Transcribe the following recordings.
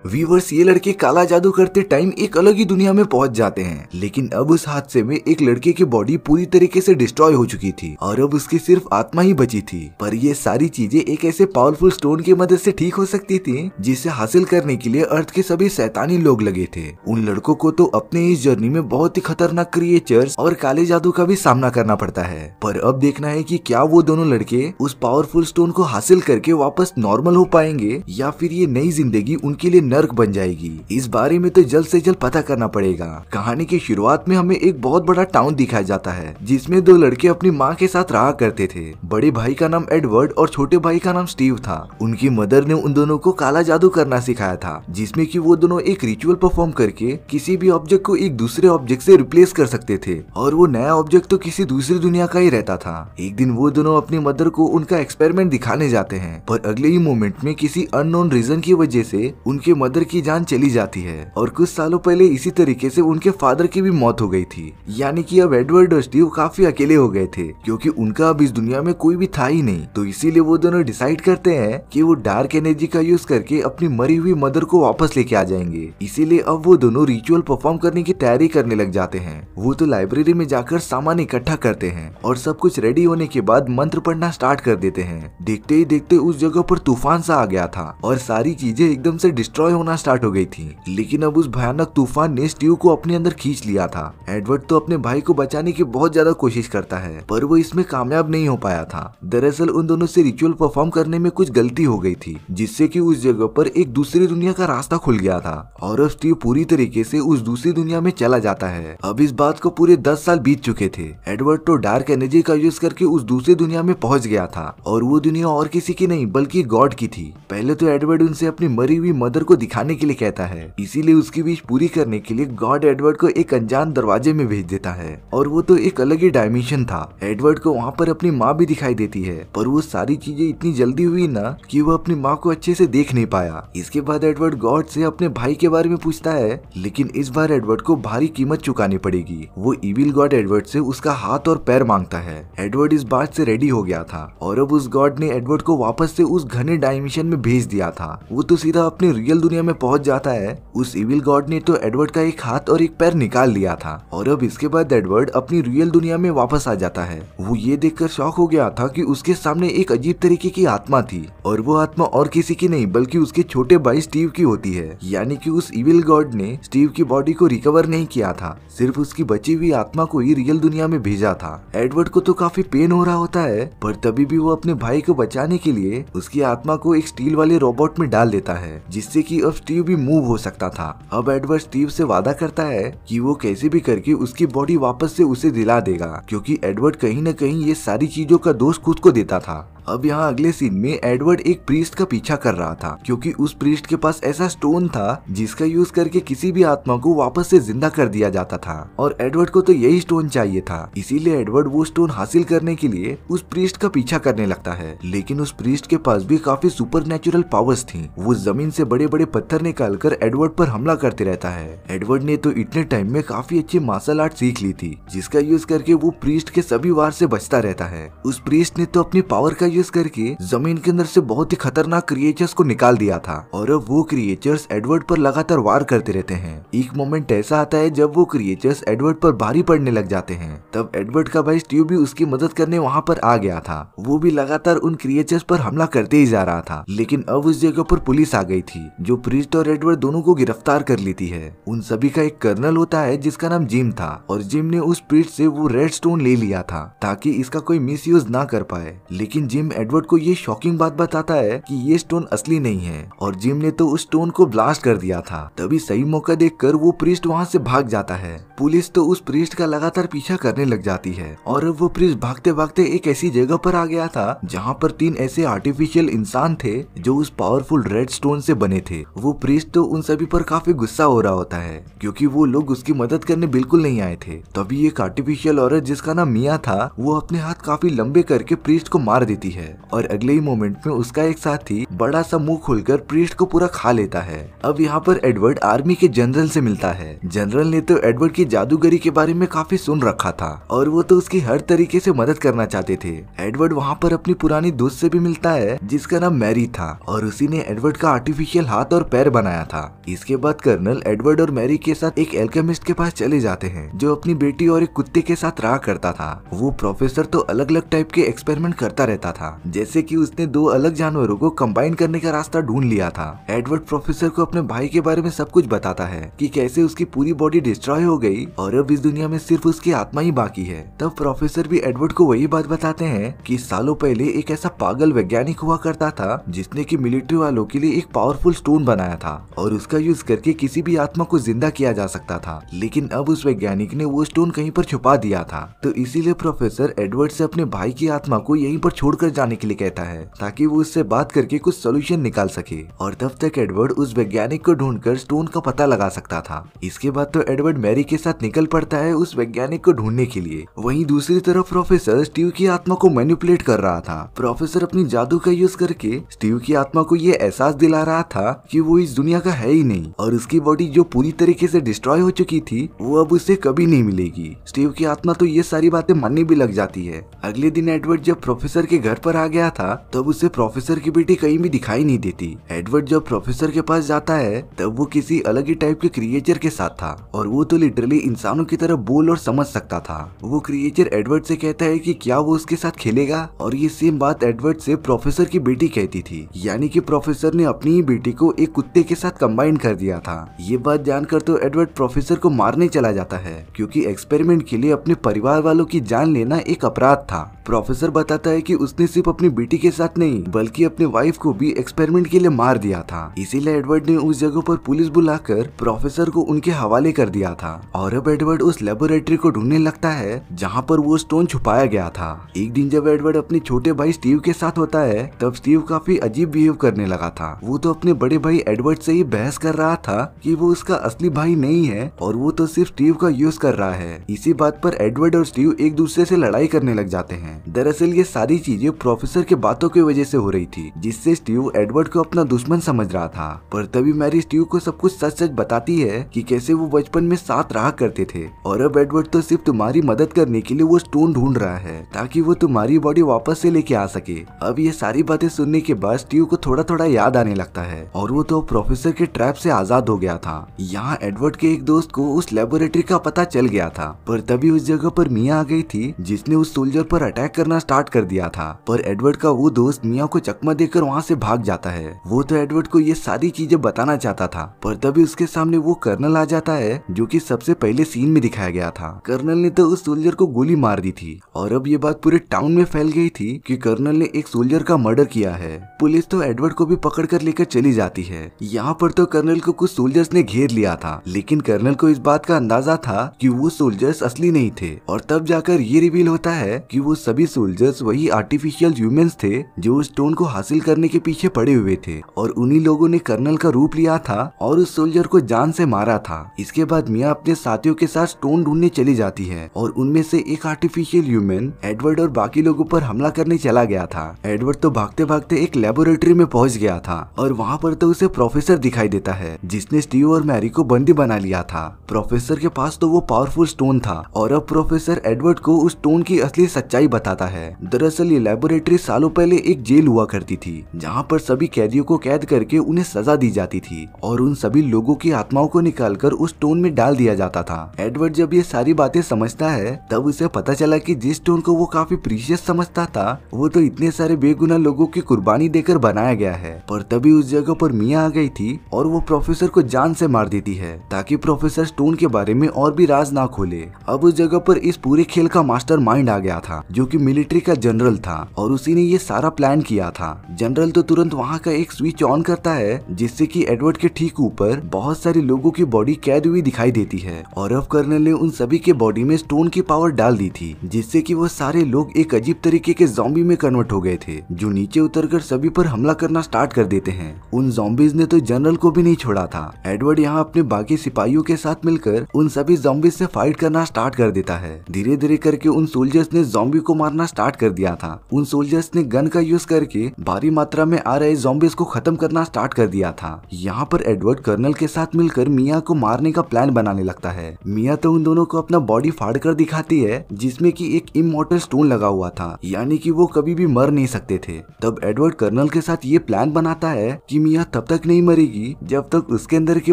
Viewers, ये लड़के काला जादू करते टाइम एक अलग ही दुनिया में पहुंच जाते हैं, लेकिन अब उस हादसे में एक लड़के की बॉडी पूरी तरीके से डिस्ट्रॉय हो चुकी थी और अब उसकी सिर्फ आत्मा ही बची थी। पर ये सारी चीजें एक ऐसे पावरफुल स्टोन की मदद से ठीक हो सकती थी जिसे हासिल करने के लिए अर्थ के सभी शैतानी लोग लगे थे। उन लड़कों को तो अपने इस जर्नी में बहुत ही खतरनाक क्रिएचर्स और काले जादू का भी सामना करना पड़ता है। पर अब देखना है कि क्या वो दोनों लड़के उस पावरफुल स्टोन को हासिल करके वापस नॉर्मल हो पाएंगे या फिर ये नई जिंदगी उनके लिए नर्क बन जाएगी। इस बारे में तो जल्द से जल्द पता करना पड़ेगा। कहानी की शुरुआत में हमें एक बहुत बड़ा टाउन दिखाया जाता है जिसमें दो लड़के अपनी माँ के साथ रहा करते थे। बड़े भाई का नाम एडवर्ड और छोटे भाई का नाम स्टीव था। उनकी मदर ने उन दोनों को काला जादू करना सिखाया था, जिसमें कि वो दोनों एक रिचुअल परफॉर्म करके किसी भी ऑब्जेक्ट को एक दूसरे ऑब्जेक्ट से रिप्लेस कर सकते थे और वो नया ऑब्जेक्ट तो किसी दूसरी दुनिया का ही रहता था। एक दिन वो दोनों अपनी मदर को उनका एक्सपेरिमेंट दिखाने जाते हैं, पर अगले ही मोमेंट में किसी अननोन रीजन की वजह से उनके मदर की जान चली जाती है और कुछ सालों पहले इसी तरीके से उनके फादर की भी मौत हो गई थी। यानी कि अब एडवर्ड और स्टीव काफी अकेले हो गए थे क्योंकि उनका अब इस दुनिया में कोई भी था ही नहीं। तो इसीलिए वो दोनों डिसाइड करते हैं कि वो डार्क एनर्जी का यूज करके अपनी मरी हुई मदर को वापस लेके आ जाएंगे। इसीलिए अब वो दोनों रिचुअल परफॉर्म करने की तैयारी करने लग जाते हैं। वो तो लाइब्रेरी में जाकर सामान इकट्ठा करते हैं और सब कुछ रेडी होने के बाद मंत्र पढ़ना स्टार्ट कर देते हैं। देखते ही देखते उस जगह पर तूफान सा आ गया था और सारी चीजें एकदम से डिस्ट्रॉय होना स्टार्ट हो गई थी। लेकिन अब उस भयानक तूफान ने स्टीव को अपने अंदर खींच लिया था। एडवर्ड तो अपने भाई को बचाने की बहुत ज्यादा कोशिश करता है, पर वो इसमें कामयाब नहीं हो पाया था। दरअसल उन दोनों से रिचुअल परफॉर्म करने में कुछ गलती हो गई थी, जिससे कि उस जगह पर एक दूसरी दुनिया का रास्ता खुल गया था और अब स्टीव पूरी तरीके से उस दूसरी दुनिया में चला जाता है। अब इस बात को पूरे 10 साल बीत चुके थे। एडवर्ड तो डार्क एनर्जी का यूज करके उस दूसरी दुनिया में पहुंच गया था और वो दुनिया और किसी की नहीं बल्कि गॉड की थी। पहले तो एडवर्ड उनसे अपनी मरी हुई मदर को दिखाने के लिए कहता है, इसीलिए उसकी विश पूरी करने के लिए गॉड एडवर्ड को एक अनजान दरवाजे में भेज देता है और वो तो एक अलग ही डायमेंशन था। एडवर्ड को वहाँ पर अपनी माँ भी दिखाई देती है, पर वो सारी चीजें इतनी जल्दी हुई ना कि वो अपनी माँ को अच्छे से देख नहीं पाया। इसके बाद एडवर्ड गॉड से अपने भाई के बारे में पूछता है, लेकिन इस बार एडवर्ड को भारी कीमत चुकानी पड़ेगी। वो इविल गॉड एडवर्ड से उसका हाथ और पैर मांगता है। एडवर्ड इस बात से रेडी हो गया था और अब उस गॉड ने एडवर्ड को वापस से उस घने डायमेंशन में भेज दिया था। वो तो सीधा अपनी रियल दुनिया में पहुंच जाता है। उस इविल गॉड ने तो एडवर्ड का एक हाथ और एक पैर निकाल लिया था और अब इसके बाद एडवर्ड अपनी रियल दुनिया में वापस आ जाता है। वो ये देखकर शॉक हो गया था कि उसके सामने एक अजीब तरीके की आत्मा थी और वो आत्मा और किसी की नहीं बल्कि उसके छोटे भाई स्टीव की होती है। यानी कि उस इविल गॉड ने स्टीव की बॉडी को रिकवर नहीं किया था, सिर्फ उसकी बची हुई आत्मा को ही रियल दुनिया में भेजा था। एडवर्ड को तो काफी पेन हो रहा होता है, पर तभी भी वो अपने भाई को बचाने के लिए उसकी आत्मा को एक स्टील वाले रोबोट में डाल देता है, जिससे कि अब स्टीव भी मूव हो सकता था। अब एडवर्ड स्टीव से वादा करता है कि वो कैसे भी करके उसकी बॉडी वापस से उसे दिला देगा, क्योंकि एडवर्ड कहीं न कहीं ये सारी चीजों का दोष खुद को देता था। अब यहाँ अगले सीन में एडवर्ड एक प्रीस्ट का पीछा कर रहा था, क्योंकि उस प्रीस्ट के पास ऐसा स्टोन था जिसका यूज करके किसी भी आत्मा को वापस से जिंदा कर दिया जाता था और एडवर्ड को तो यही स्टोन चाहिए था। इसीलिए एडवर्ड वो स्टोन हासिल करने के लिए उस प्रीस्ट का पीछा करने लगता है। लेकिन उस प्रीस्ट के पास भी काफी सुपरनेचुरल पावर्स थी। वो जमीन से बड़े बड़े पत्थर निकाल कर एडवर्ड पर हमला करते रहता है। एडवर्ड ने तो इतने टाइम में काफी अच्छी मार्शल आर्ट सीख ली थी, जिसका यूज करके वो प्रीस्ट के सभी वार से बचता रहता है। उस प्रीस्ट ने तो अपनी पावर का यूज करके जमीन के अंदर से बहुत ही खतरनाक क्रिएचर्स को निकाल दिया था और अब वो क्रिएचर्स एडवर्ड पर लगातार वार करते रहते हैं। एक मोमेंट ऐसा आता है जब वो क्रिएचर्स एडवर्ड पर भारी पड़ने लग जाते हैं। तब एडवर्ड का भाई स्टीव भी उसकी मदद करने वहाँ पर आ गया था। वो भी लगातार उन क्रिएचर्स पर हमला करते ही जा रहा था, लेकिन अब उस जगह पर पुलिस आ गई थी जो प्रीस्ट और एडवर्ड दोनों को गिरफ्तार कर लेती है। उन सभी का एक कर्नल होता है जिसका नाम जिम था और जिम ने उस प्रीस्ट से वो रेड स्टोन ले लिया था ताकि इसका कोई मिस यूज ना कर पाए। लेकिन जिम एडवर्ड को ये शॉकिंग बात बताता है कि ये स्टोन असली नहीं है और जिम ने तो उस स्टोन को ब्लास्ट कर दिया था। तभी सही मौका देखकर वो प्रीस्ट वहाँ से भाग जाता है। पुलिस तो उस प्रीस्ट का लगातार पीछा करने लग जाती है और अब वो प्रीस्ट भागते भागते एक ऐसी जगह पर आ गया था जहाँ पर 3 ऐसे आर्टिफिशियल इंसान थे जो उस पावरफुल रेड स्टोन से बने थे। वो प्रीस्ट तो उन सभी पर काफी गुस्सा हो रहा होता है क्योंकि वो लोग उसकी मदद करने बिल्कुल नहीं आए थे। तभी एक आर्टिफिशियल औरत जिसका नाम मिया था वो अपने हाथ काफी लंबे करके प्रीस्ट को मार देती है और अगले ही मोमेंट में उसका एक साथी बड़ा सा मुंह खोलकर प्रीस्ट को पूरा खा लेता है। अब यहाँ पर एडवर्ड आर्मी के जनरल से मिलता है। जनरल ने तो एडवर्ड की जादूगरी के बारे में काफी सुन रखा था और वो तो उसकी हर तरीके से मदद करना चाहते थे। एडवर्ड वहाँ पर अपनी पुरानी दोस्त से भी मिलता है जिसका नाम मैरी था और उसी ने एडवर्ड का आर्टिफिशियल हाथ और पैर बनाया था। इसके बाद कर्नल एडवर्ड और मैरी के साथ एक एल्केमिस्ट के पास चले जाते हैं जो अपनी बेटी और एक कुत्ते के साथ रहा करता था। वो प्रोफेसर तो अलग अलग टाइप के एक्सपेरिमेंट करता रहता था, जैसे कि उसने 2 अलग जानवरों को कंबाइन करने का रास्ता ढूंढ लिया था। एडवर्ड प्रोफेसर को अपने भाई के बारे में सब कुछ बताता है कि कैसे उसकी पूरी बॉडी डिस्ट्रॉय हो गई और अब इस दुनिया में सिर्फ उसकी आत्मा ही बाकी है। तब प्रोफेसर भी एडवर्ड को वही बात बताते हैं कि सालों पहले एक ऐसा पागल वैज्ञानिक हुआ करता था जिसने कि मिलिट्री वालों के लिए एक पावरफुल स्टोन बनाया था और उसका यूज करके किसी भी आत्मा को जिंदा किया जा सकता था, लेकिन अब उस वैज्ञानिक ने वो स्टोन कहीं पर छुपा दिया था। तो इसीलिए प्रोफेसर एडवर्ड से अपने भाई की आत्मा को यहीं पर छोड़कर जाने के लिए कहता है ताकि वो उससे बात करके कुछ सोल्यूशन निकाल सके और तब तक एडवर्ड उस वैज्ञानिक को ढूंढकर स्टोन का पता लगा सकता था। इसके बाद तो एडवर्ड मैरी के साथ निकल पड़ता है उस वैज्ञानिक को ढूंढने के लिए। वहीं दूसरी तरफ प्रोफेसर स्टीव की आत्मा को मैनिपुलेट कर रहा था। प्रोफेसर अपनी जादू का यूज करके स्टीव की आत्मा को ये एहसास दिला रहा था कि वो इस दुनिया का है ही नहीं और उसकी बॉडी जो पूरी तरीके से डिस्ट्रॉय हो चुकी थी वो अब उसे कभी नहीं मिलेगी। स्टीव की आत्मा तो ये सारी बातें मानने भी लग जाती है। अगले दिन एडवर्ड जब प्रोफेसर के घर पर आ गया था तब उसे प्रोफेसर की बेटी कहीं भी दिखाई नहीं देती। एडवर्ड जब प्रोफेसर के पास जाता है तब वो किसी अलग ही टाइप के क्रिएचर के साथ था और वो तो लिटरली इंसानों की तरह बोल और समझ सकता था। वो क्रिएचर एडवर्ड से कहता है कि क्या वो उसके साथ खेलेगा और ये सेम बात एडवर्ड से प्रोफेसर की बेटी कहती थी, यानी कि प्रोफेसर ने अपनी ही बेटी को एक कुत्ते के साथ कंबाइन कर दिया था। ये बात जानकर तो एडवर्ड प्रोफेसर को मारने चला जाता है क्योंकि एक्सपेरिमेंट के लिए अपने परिवार वालों की जान लेना एक अपराध था। प्रोफेसर बताता है कि उसने सिर्फ अपनी बेटी के साथ नहीं बल्कि अपने वाइफ को भी एक्सपेरिमेंट के लिए मार दिया था। इसीलिए एडवर्ड ने उस जगह पर पुलिस बुलाकर प्रोफेसर को उनके हवाले कर दिया था और अब एडवर्ड उस लेबोरेटरी को ढूंढने लगता है जहाँ पर वो स्टोन छुपाया गया था। एक दिन जब एडवर्ड अपने छोटे भाई स्टीव के साथ होता है तब स्टीव काफी अजीब बिहेव करने लगा था। वो तो अपने बड़े भाई एडवर्ड से ही बहस कर रहा था कि वो उसका असली भाई नहीं है और वो तो सिर्फ स्टीव का यूज कर रहा है। इसी बात पर एडवर्ड और स्टीव एक दूसरे से लड़ाई करने लग जाते हैं। दरअसल ये सारी चीजें प्रोफेसर के बातों की वजह से हो रही थी जिससे स्टीव एडवर्ड को अपना दुश्मन समझ रहा था। पर तभी मैरी स्टीव को सब कुछ सच सच बताती है कि कैसे वो बचपन में साथ रहा करते थे और अब एडवर्ड तो सिर्फ तुम्हारी मदद करने के लिए वो स्टोन ढूंढ रहा है ताकि वो तुम्हारी बॉडी वापस से लेके आ सके। अब ये सारी बातें सुनने के बाद स्टीव को थोड़ा थोड़ा याद आने लगता है और वो तो प्रोफेसर के ट्रैप से आजाद हो गया था। यहाँ एडवर्ड के एक दोस्त को उस लेबोरेटरी का पता चल गया था पर तभी उस जगह पर मिया आ गई थी जिसने उस सोल्जर पर अटैक करना स्टार्ट कर दिया था। पर एडवर्ड का वो दोस्त मिया को चकमा देकर वहाँ से भाग जाता है। वो तो एडवर्ड को ये सारी चीजें बताना चाहता था पर तभी उसके सामने वो कर्नल आ जाता है जो कि सबसे पहले सीन में दिखाया गया था। कर्नल ने तो उस सोल्जर को गोली मार दी थी और अब ये बात पूरे टाउन में फैल गई थी कि कर्नल ने एक सोल्जर का मर्डर किया है। पुलिस तो एडवर्ड को भी पकड़ कर लेकर चली जाती है। यहाँ पर तो कर्नल को कुछ सोल्जर्स ने घेर लिया था लेकिन कर्नल को इस बात का अंदाजा था कि वो सोल्जर्स असली नहीं थे और तब जाकर ये रिवील होता है कि वो सभी सोल्जर्स वही आर्टिफिशियल ह्यूमंस थे जो उस स्टोन को हासिल करने के पीछे पड़े हुए थे और उन्हीं लोगों ने कर्नल का रूप लिया था और उस सोल्जर को जान से मारा था। इसके बाद मिया अपने साथियों के साथ स्टोन ढूंढने चली जाती है और उनमें से एक आर्टिफिशियल ह्यूमन एडवर्ड और बाकी लोगों पर हमला करने चला गया था। एडवर्ड तो भागते भागते एक लेबोरेटरी में पहुंच गया था और वहाँ पर तो उसे प्रोफेसर दिखाई देता है जिसने स्टीव और मैरी को बंदी बना लिया था। प्रोफेसर के पास तो वो पावरफुल स्टोन था और अब प्रोफेसर एडवर्ड को उस स्टोन की असली सच्चाई बताता है। दरअसल ये लेबोरेटरी सालों पहले एक जेल हुआ करती थी जहाँ पर सभी कैदियों को कैद करके उन्हें सजा दी जाती थी और उन सभी लोगों की आत्माओं को निकालकर उस स्टोन में डाल दिया जाता था। एडवर्ड जब ये सारी बातें समझता है तब उसे पता चला कि जिस स्टोन को वो काफी प्रीशियस समझता था वो तो इतने सारे बेगुनाह लोगों की कुर्बानी देकर बनाया गया है। पर तभी उस जगह पर मिया आ गई थी और वो प्रोफेसर को जान से मार देती है ताकि प्रोफेसर स्टोन के बारे में और भी राज ना खोले। अब उस जगह पर इस पूरे खेल का मास्टर माइंड आ गया था जो कि मिलिट्री का जनरल था और उसी ने ये सारा प्लान किया था। जनरल तो तुरंत वहाँ का एक स्विच ऑन करता है जिससे कि एडवर्ड के ठीक ऊपर बहुत सारे लोगों की बॉडी कैद हुई दिखाई देती है और अब कर्नल ने उन सभी के बॉडी में स्टोन की पावर डाल दी थी जिससे कि वो सारे लोग एक अजीब तरीके के ज़ॉम्बी में कन्वर्ट हो गए थे जो नीचे उतरकर सभी पर हमला करना स्टार्ट कर देते हैं। उन ज़ॉम्बीज ने तो जनरल को भी नहीं छोड़ा था। एडवर्ड यहाँ अपने बाकी सिपाहियों के साथ मिलकर उन सभी ज़ॉम्बीज से फाइट करना स्टार्ट कर देता है। धीरे धीरे करके उन सोल्जर्स ने ज़ॉम्बी को मारना स्टार्ट कर दिया था। उन उन सोल्जर्स ने गन का यूज करके भारी मात्रा में आ रहे ज़ॉम्बीज को खत्म करना स्टार्ट कर दिया था। यहाँ पर एडवर्ड कर्नल के साथ मिलकर मिया को मारने का प्लान बनाने लगता है। मिया तो उन दोनों को अपना बॉडी फाड़ कर दिखाती है जिसमें कि एक इमॉर्टल स्टोन लगा हुआ था, यानी कि वो कभी भी मर नहीं सकते थे। तब एडवर्ड कर्नल के साथ ये प्लान बनाता है कि मिया तब तक नहीं मरेगी जब तक उसके अंदर के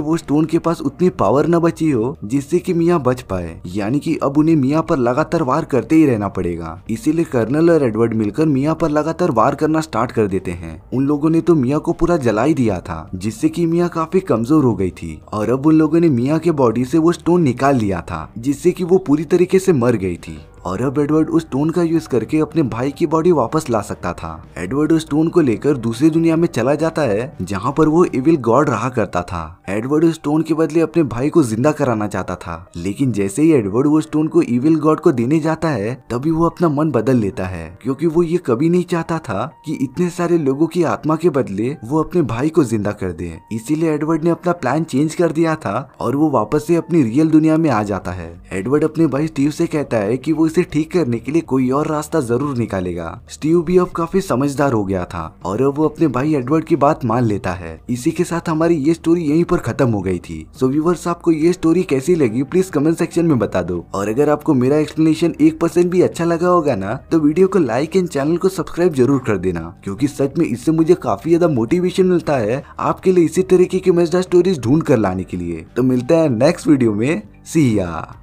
वो स्टोन के पास उतनी पावर न बची हो जिससे कि मिया बच पाए, यानी कि अब उन्हें मिया पर लगातार वार करते ही रहना पड़ेगा। इसीलिए कर्नल और एडवर्ड मिलकर मिया पर लगातार वार करना स्टार्ट कर देते हैं। उन लोगों ने तो मिया को पूरा जला ही दिया था जिससे कि मिया काफी कमजोर हो गई थी और अब उन लोगों ने मिया के बॉडी से वो स्टोन निकाल लिया था जिससे कि वो पूरी तरीके से मर गई थी और अब एडवर्ड उस स्टोन का यूज करके अपने भाई की बॉडी वापस ला सकता था। एडवर्ड उस स्टोन को लेकर दूसरी दुनिया में चला जाता है जहाँ पर वो इविल गॉड रहा करता था। एडवर्ड उस स्टोन के बदले अपने भाई को जिंदा कराना चाहता था, लेकिन जैसे ही एडवर्ड वो स्टोन को इविल गॉड को देने जाता है तभी वो अपना मन बदल लेता है, क्योंकि वो ये कभी नहीं चाहता था कि इतने सारे लोगों की आत्मा के बदले वो अपने भाई को जिंदा कर दे। इसीलिए एडवर्ड ने अपना प्लान चेंज कर दिया था और वो वापस से अपनी रियल दुनिया में आ जाता है। एडवर्ड अपने भाई स्टीव से कहता है कि वो इसे ठीक करने के लिए कोई और रास्ता जरूर निकालेगा। स्टीव भी अब काफी समझदार हो गया था और अब वो अपने भाई एडवर्ड की बात मान लेता है। इसी के साथ हमारी ये स्टोरी यहीं पर खत्म हो गई थी। सो व्यूअर्स, आपको ये स्टोरी कैसी लगी प्लीज कमेंट सेक्शन में बता दो, और अगर आपको मेरा एक्सप्लेनेशन 1% भी अच्छा लगा होगा ना तो वीडियो को लाइक एंड चैनल को सब्सक्राइब जरूर कर देना, क्योंकि सच में इससे मुझे काफी ज्यादा मोटिवेशन मिलता है आपके लिए इसी तरीके की मजेदार स्टोरीज ढूंढ कर लाने के लिए। तो मिलते हैं नेक्स्ट वीडियो में। सी या।